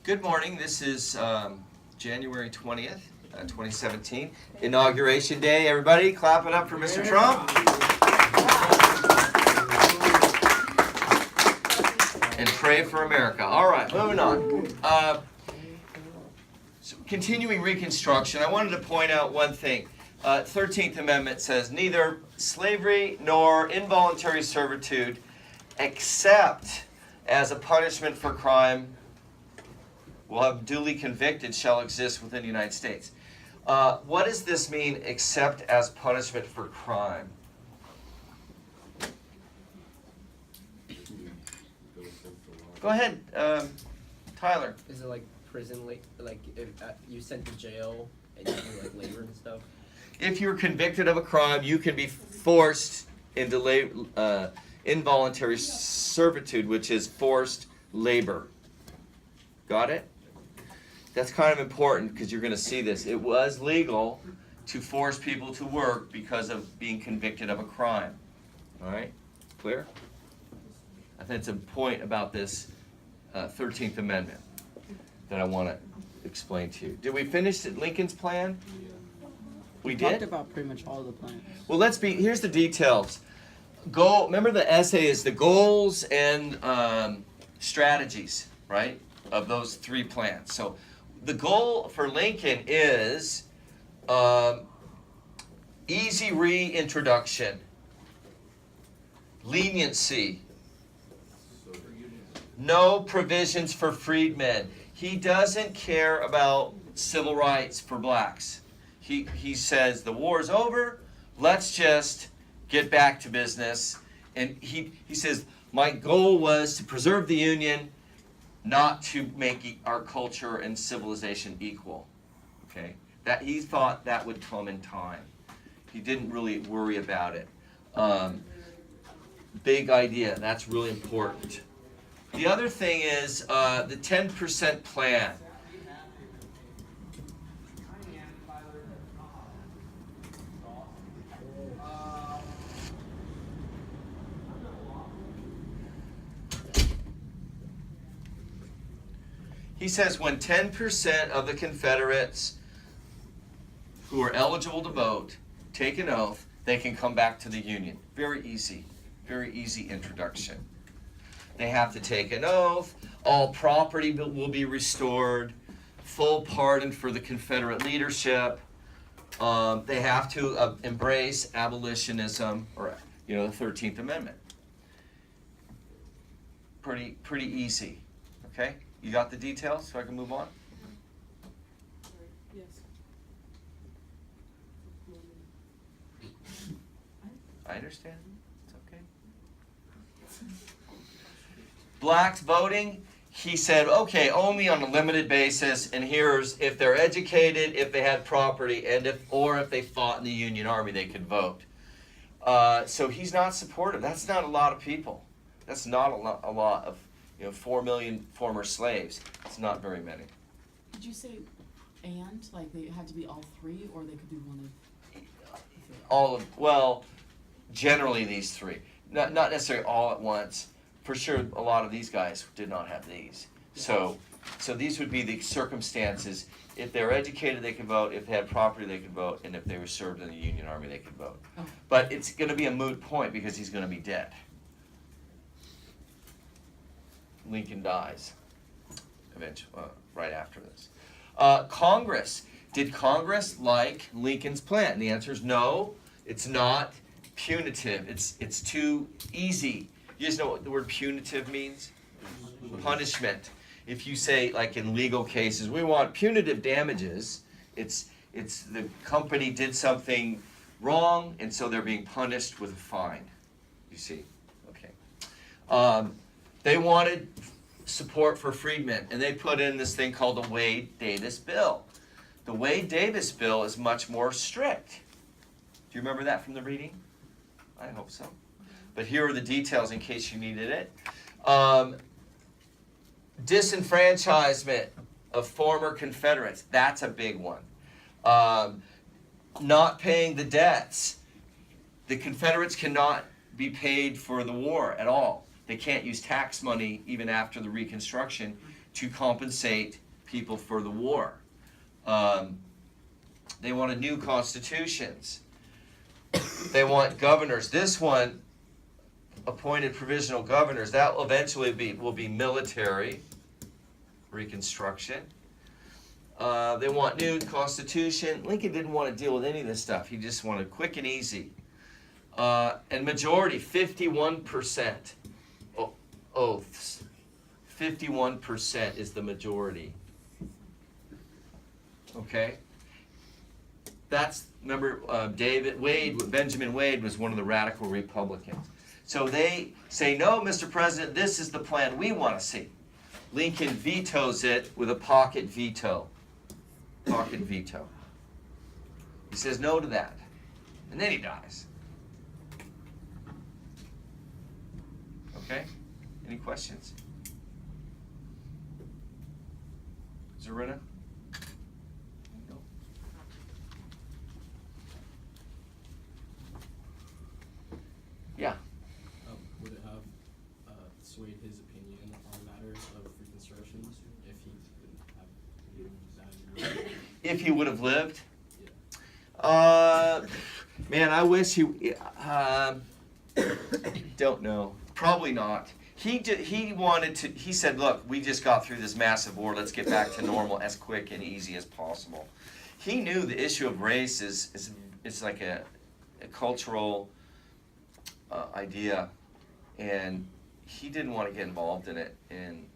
Good morning. This is January 20th, 2017. Inauguration Day. Everybody clap it up for Mr. Trump. And pray for America. All right, moving on. So continuing Reconstruction, I wanted to point out one thing. 13th Amendment says neither slavery nor involuntary servitude except as a punishment for crime will have duly convicted shall exist within the United States. What does this mean, except as punishment for crime? Go ahead, Tyler. Is it like prison, like if you sent to jail and you do like labor and stuff? If you're convicted of a crime, you can be forced into involuntary servitude, which is forced labor. Got it? That's kind of important because you're going to see this. It was legal to force people to work because of being convicted of a crime. All right? Clear? I think it's a point about this 13th Amendment that I want to explain to you. Did we finish Lincoln's plan? We did? Talked about pretty much all the plans. Well, here's the details. Remember the essay is the goals and strategies, right, of those three plans. So the goal for Lincoln is easy reintroduction, leniency, no provisions for freedmen. He doesn't care about civil rights for blacks. He says the war's over, let's just get back to business. And he says, my goal was to preserve the Union, not to make our culture and civilization equal. Okay? That he thought that would come in time. He didn't really worry about it. Big idea. That's really important. The other thing is the 10% plan. He says when 10% of the Confederates who are eligible to vote take an oath, they can come back to the Union. Very easy introduction. They have to take an oath, all property will be restored, full pardon for the Confederate leadership. They have to embrace abolitionism, or the 13th Amendment. Pretty easy, okay? You got the details so I can move on? Yes. I understand. It's okay. Blacks voting, he said, okay, only on a limited basis, and here's if they're educated, if they had property, and if they fought in the Union Army, they could vote. So he's not supportive. That's not a lot of people. That's not a lot of 4 million former slaves. It's not very many. Did you say and? Like they had to be all three, or they could be one of? Well, generally these three. Not necessarily all at once. For sure, a lot of these guys did not have these. So these would be the circumstances. If they were educated, they could vote. If they had property, they could vote. And if they were served in the Union Army, they could vote. Oh. But it's going to be a moot point because he's going to be dead. Lincoln dies eventually, right after this. Congress. Did Congress like Lincoln's plan? The answer is no. It's not punitive. It's too easy. You just know what the word punitive means? Punishment. If you say, like in legal cases, we want punitive damages, it's the company did something wrong, and so they're being punished with a fine. You see? Okay. They wanted support for freedmen, and they put in this thing called the Wade-Davis Bill. The Wade-Davis Bill is much more strict. Do you remember that from the reading? I hope so. But here are the details in case you needed it. Disenfranchisement of former Confederates. That's a big one. Not paying the debts. The Confederates cannot be paid for the war at all. They can't use tax money even after the Reconstruction to compensate people for the war. They wanted new constitutions. They want governors. This one, appointed provisional governors, that will eventually will be military Reconstruction. They want new constitution. Lincoln didn't want to deal with any of this stuff. He just wanted quick and easy. And majority, 51% oaths. 51% is the majority. Okay? That's, remember, Benjamin Wade was one of the radical Republicans. So they say, no, Mr. President, this is the plan we want to see. Lincoln vetoes it with a pocket veto. Pocket veto. He says no to that. And then he dies. Okay? Any questions? Zarina? No. Yeah. Would it have swayed his opinion on matters of Reconstruction if he didn't have that? If he would have lived? Yeah. Man, I wish he. Don't know. Probably not. He wanted to. He said, "Look, we just got through this massive war. Let's get back to normal as quick and easy as possible." He knew the issue of race is like a cultural idea, and he didn't want to get involved in it. And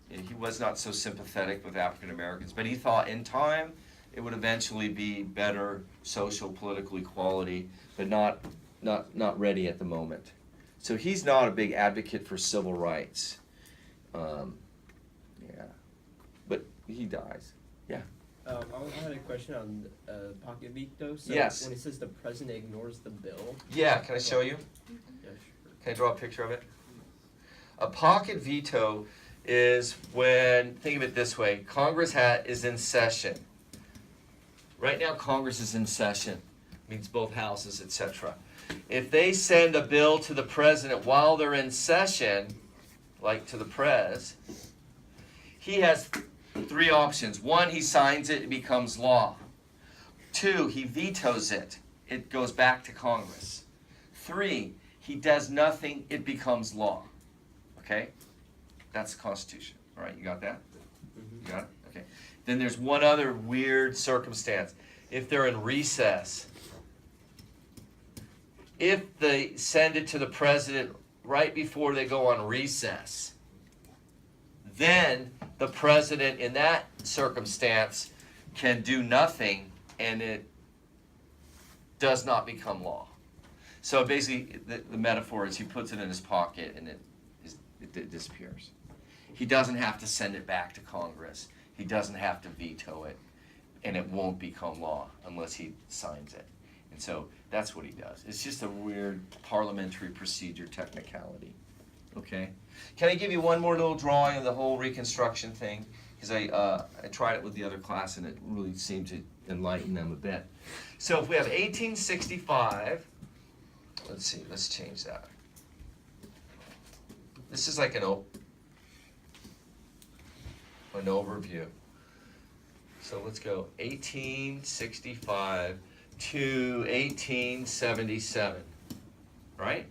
he was not so sympathetic with African Americans, but he thought in time it would eventually be better social political equality, but not ready at the moment. So he's not a big advocate for civil rights. Yeah, but he dies. Yeah. I had a question on pocket veto. So Yes. when it says the president ignores the bill. Yeah, can I show you? Yeah, sure. Can I draw a picture of it? A pocket veto is when, think of it this way, Congress is in session. Right now Congress is in session, means both houses, etc. If they send a bill to the president while they're in session, like to the pres, he has three options. One, he signs it, it becomes law. Two, he vetoes it, it goes back to Congress. Three, he does nothing, it becomes law. Okay? That's the Constitution. All right, you got that? You got it? Okay. Then there's one other weird circumstance. If they're in recess, if they send it to the president right before they go on recess, then the president in that circumstance can do nothing and it does not become law. So basically the metaphor is he puts it in his pocket and it disappears. He doesn't have to send it back to Congress. He doesn't have to veto it, and it won't become law unless he signs it. And so that's what he does. It's just a weird parliamentary procedure technicality. Okay? Can I give you one more little drawing of the whole Reconstruction thing? Because I tried it with the other class and it really seemed to enlighten them a bit. So if we have 1865, let's see, let's change that. This is like an overview. So let's go 1865 to 1877, right?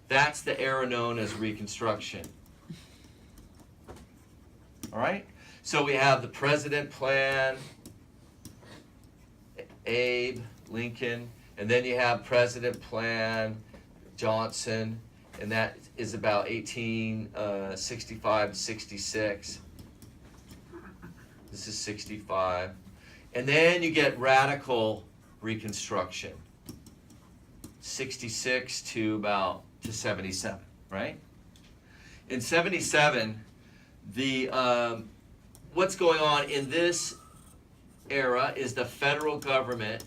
That's the era known as Reconstruction. All right? So we have the President plan, Abe, Lincoln, and then you have President plan, Johnson, and that is about 1865 to 66. This is 65. And then you get radical Reconstruction, 66 to 77, right? In 77, what's going on in this era is the federal government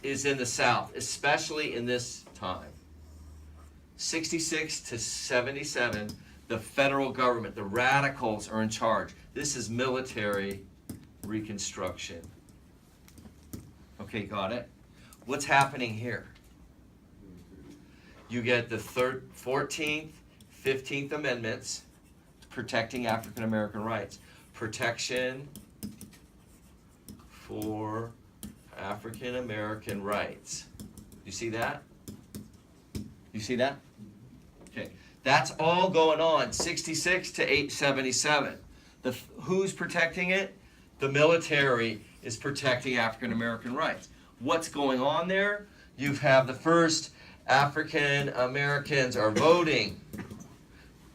is in the South, especially in this time. 66 to 77, the federal government, the radicals are in charge. This is military Reconstruction. Okay, got it? What's happening here? You get the 14th, 15th Amendments, protecting African American rights. Protection for African American rights. You see that? You see that? Okay. That's all going on, 66 to 877. Who's protecting it? The military is protecting African American rights. What's going on there? You have the first African Americans are voting.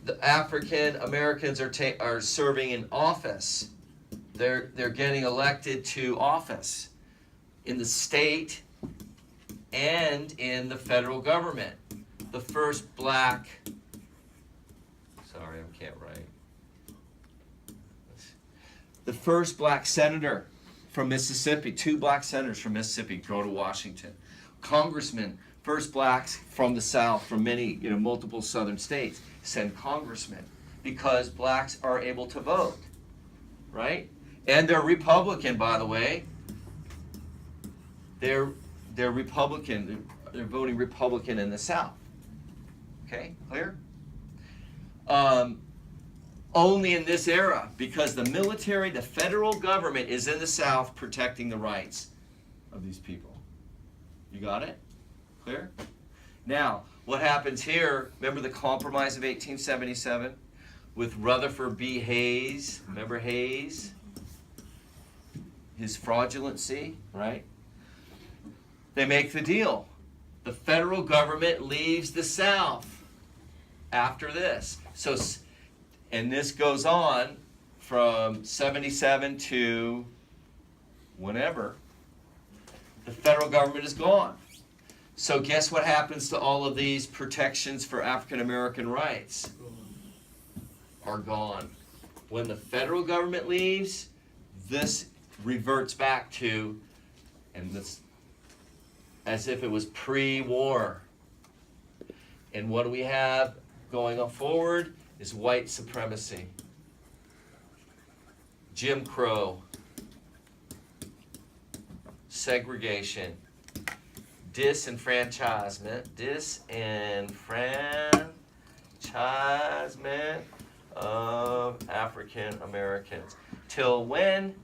The African Americans are serving in office. They're getting elected to office in the state and in the federal government. The first black, sorry, I can't write. The first black senator from Mississippi, 2 black senators from Mississippi go to Washington. Congressmen, first blacks from the South, from many, multiple southern states, send congressmen because blacks are able to vote, right? And they're Republican, by the way. They're Republican. They're voting Republican in the South. Okay, clear? Only in this era, because the military, the federal government is in the South protecting the rights of these people. You got it? Clear? Now, what happens here, remember the Compromise of 1877 with Rutherford B. Hayes? Remember Hayes? His fraudulency, right? They make the deal. The federal government leaves the South after this. So, and this goes on from 77 to whenever. The federal government is gone. So guess what happens to all of these protections for African American rights? Are gone. When the federal government leaves, this reverts back to, and this, as if it was pre-war. And what do we have going on forward is white supremacy, Jim Crow, segregation, disenfranchisement of African Americans. Till when?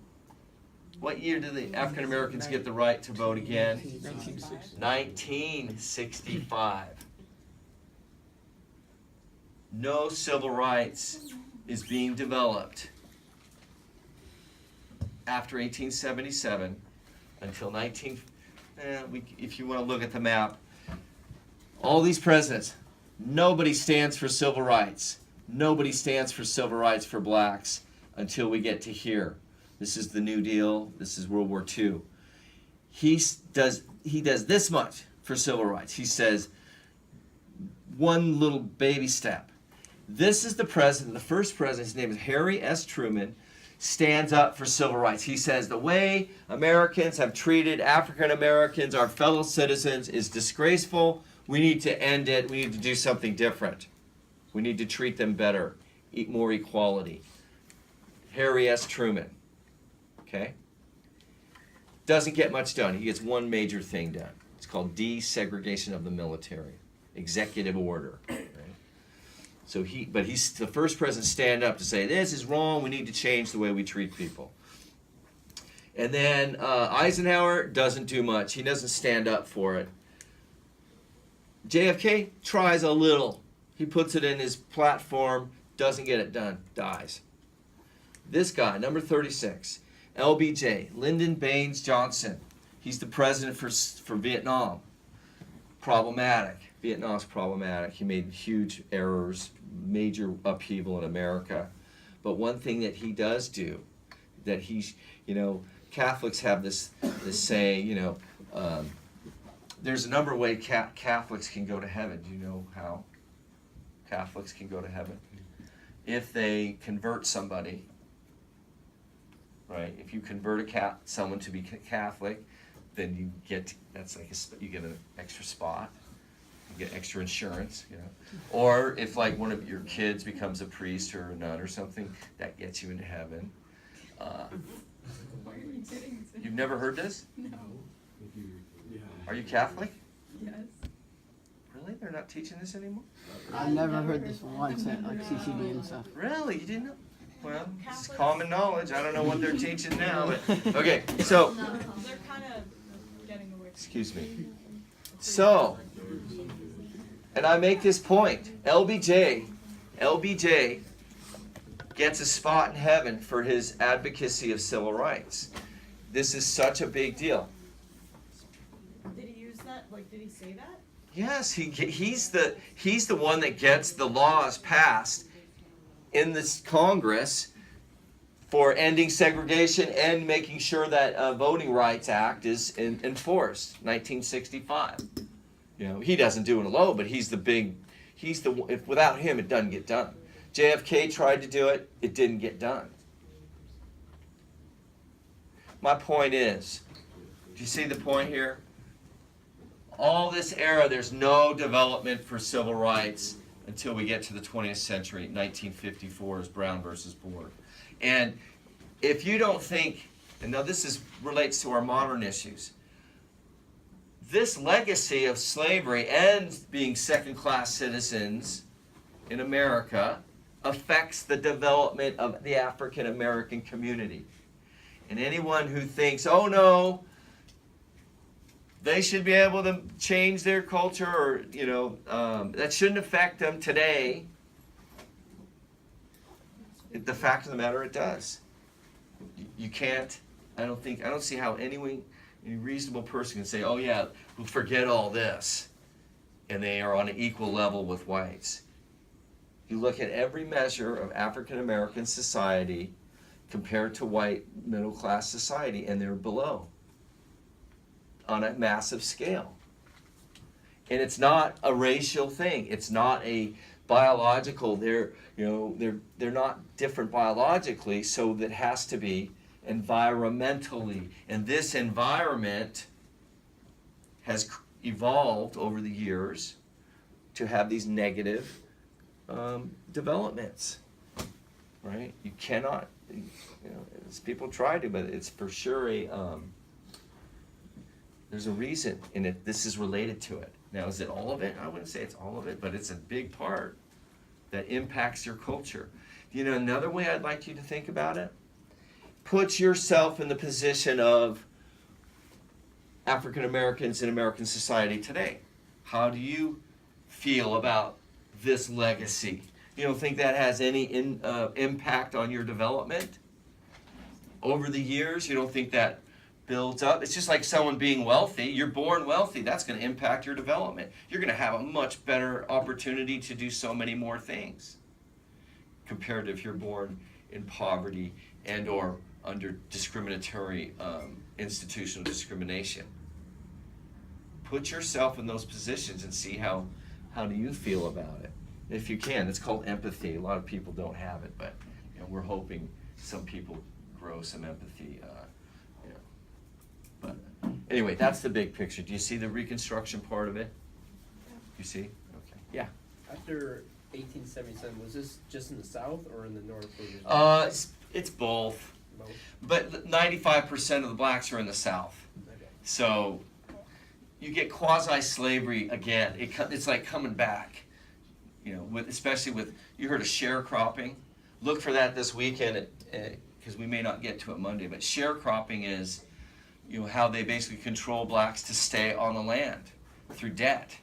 What year did the African Americans get the right to vote again? 1965. No civil rights is being developed after 1877 until if you want to look at the map, all these presidents, nobody stands for civil rights. Nobody stands for civil rights for blacks until we get to here. This is the New Deal. This is World War II. He does this much for civil rights. He says one little baby step. This is the president, the first president, his name is Harry S. Truman, stands up for civil rights. He says the way Americans have treated African Americans, our fellow citizens, is disgraceful. We need to end it. We need to do something different. We need to treat them better, more equality. Harry S. Truman. Okay? Doesn't get much done. He gets one major thing done. It's called desegregation of the military. Executive order. Right? So he's the first president to stand up to say, this is wrong, we need to change the way we treat people. And then Eisenhower doesn't do much. He doesn't stand up for it. JFK tries a little. He puts it in his platform, doesn't get it done, dies. This guy, number 36, LBJ, Lyndon Baines Johnson. He's the president for Vietnam. Problematic. Vietnam's problematic. He made huge errors, major upheaval in America. But one thing that he does do, that he's, Catholics have this saying, there's a number of ways Catholics can go to heaven. Do you know how Catholics can go to heaven? If they convert somebody, right? If you convert someone to be Catholic, then you get you get an extra spot. You get extra insurance, Or if one of your kids becomes a priest or a nun or something, that gets you into heaven. Why are you kidding? You've never heard this? No. Are you Catholic? Yes. Really? They're not teaching this anymore? I've never heard this once at like CCD and stuff. Really? You didn't know? Well, it's common knowledge. I don't know what they're teaching now, but, okay, so, They're kind of getting away. excuse me. So, and I make this point, LBJ gets a spot in heaven for his advocacy of civil rights. This is such a big deal. Did he use that? Like, did he say that? Yes, he's the one that gets the laws passed in this Congress for ending segregation and making sure that Voting Rights Act is enforced. 1965. You know, he doesn't do it alone, but if without him it doesn't get done. JFK tried to do it, it didn't get done. My point is, do you see the point here? All this era, there's no development for civil rights until we get to the 20th century, 1954 is Brown versus Board. And if you don't think, and now this relates to our modern issues, this legacy of slavery and being second-class citizens in America affects the development of the African American community. And anyone who thinks, oh no, they should be able to change their culture, or that shouldn't affect them today. The fact of the matter, it does. You can't. I don't see how any reasonable person can say, "Oh yeah, we'll forget all this," and they are on an equal level with whites. You look at every measure of African American society compared to white middle class society, and they're below on a massive scale. And it's not a racial thing. It's not a biological. They're not different biologically, so that has to be environmentally. And this environment has evolved over the years to have these negative developments, right? You cannot, people try to, but it's for sure there's a reason, and this is related to it. Now, is it all of it? I wouldn't say it's all of it, but it's a big part that impacts your culture. Another way I'd like you to think about it, put yourself in the position of African Americans in American society today. How do you feel about this legacy? You don't think that has any impact on your development over the years? You don't think that builds up? It's just like someone being wealthy. You're born wealthy. That's going to impact your development. You're going to have a much better opportunity to do so many more things compared to if you're born in poverty and or under discriminatory institutional discrimination. Put yourself in those positions and see how do you feel about it. If you can, it's called empathy. A lot of people don't have it, but we're hoping some people grow some empathy. But anyway, that's the big picture. Do you see the Reconstruction part of it? You see? Okay. Yeah. After 1877, was this just in the South or in the North? It's both. Both? But 95% of the blacks are in the South. Okay. So you get quasi-slavery again. It's like coming back. Especially with, you heard of sharecropping. Look for that this weekend, because we may not get to it Monday. But sharecropping is, how they basically control blacks to stay on the land through debt.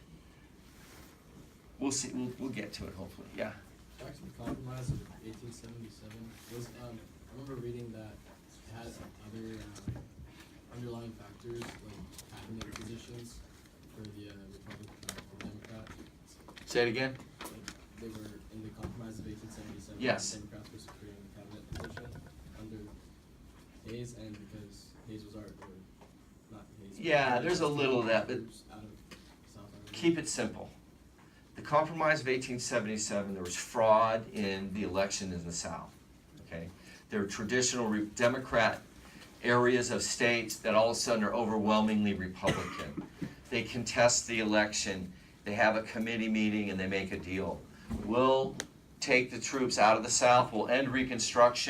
We'll see. We'll get to it hopefully. Yeah. Back to the Compromise of 1877. I remember reading that it had other underlying factors like cabinet positions for the Republican or Democrat. Say it again. They were in the Compromise of 1877. Yes. The Democrats were securing the cabinet position under Hayes, and because Hayes was not Hayes. Yeah, there's a little of that, but out of South Africa. keep it simple. The Compromise of 1877, there was fraud in the election in the South. Okay, there were traditional Democrat areas of states that all of a sudden are overwhelmingly Republican. They contest the election, they have a committee meeting, and they make a deal. We'll take the troops out of the South, we'll end Reconstruction.